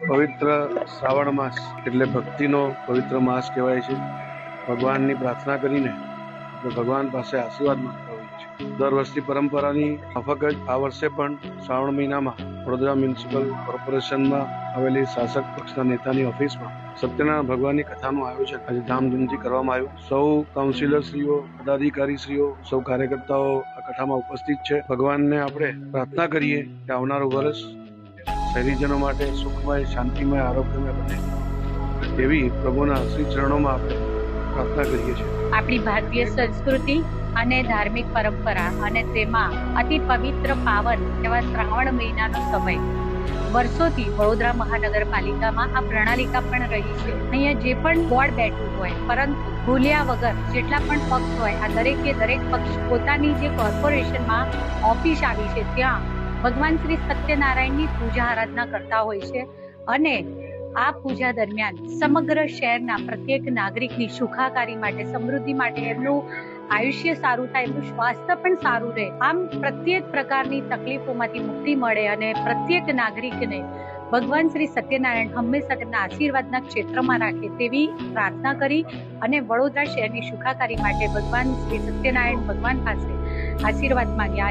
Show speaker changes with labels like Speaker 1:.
Speaker 1: પવિત્ર શ્રાવણ માસ એટલે ભક્તિનો પવિત્ર માસ કહેવાય છે। ભગવાનની પ્રાર્થના કરીને આપણે ભગવાન પાસે આશીર્વાદ માંગતા હોઈએ છીએ। દર વર્ષની પરંપરાની માફક જ આ વર્ષે પણ શ્રાવણ મહિનામાં વડોદરા મ્યુનિસિપલ કોર્પોરેશનમાં આવેલી શાસક પક્ષના નેતાની ઓફિસમાં સત્યનારાયણ ભગવાનની કથાનું આયોજન આજે ધામધૂમથી કરવામાં આવ્યું। સૌ કાઉન્સિલરશ્રીઓ, પદાધિકારીશ્રીઓ, સૌ કાર્યકર્તાઓ આ કથામાં ઉપસ્થિત છે। ભગવાનને આપણે પ્રાર્થના કરીએ કે આવનારું વર્ષ શહેરીજનો માટે સુખમય, શાંતિમય, આરોગ્યમય બને એવી પ્રભુના શ્રી ચરણોમાં આપણે પ્રાર્થના કરીએ છીએ।
Speaker 2: આપણી ભારતીય સંસ્કૃતિ અને ધાર્મિક પરંપરા અને તેમાં અતિ પવિત્ર પાવન એવા શ્રાવણ મહિનાનો સમય વર્ષોથી વડોદરા મહાનગરપાલિકામાં આ પ્રણાલિકા પણ રહી છે। અહીંયા જે પણ બોર્ડ બેઠું હોય, પરંતુ ભૂલ્યા વગર જેટલા પણ પક્ષ હોય, આ દરેક પક્ષ પોતાની જે કોર્પોરેશનમાં ઓફિસ આવી છે ત્યાં ભગવાન શ્રી સત્યનારાયણની પૂજા આરાધના કરતા હોય છે અને આ પૂજા દરમિયાન સમગ્ર શહેરના પ્રત્યેક નાગરિકની સુખાકારી માટે, સમૃદ્ધિ માટે, એમનું આયુષ્ય સારું થાય, એમનું સ્વાસ્થ્ય પણ સારું રહે, આમ પ્રત્યેક પ્રકારની તકલીફોમાંથી મુક્તિ મળે અને પ્રત્યેક નાગરિકને ભગવાન શ્રી સત્યનારાયણ હંમેશા તેમના આશીર્વાદના ક્ષેત્રમાં રાખે તેવી પ્રાર્થના કરી અને વડોદરા શહેરની સુખાકારી માટે ભગવાન શ્રી સત્યનારાયણ ભગવાન પાસે આશીર્વાદ માંગ્યા।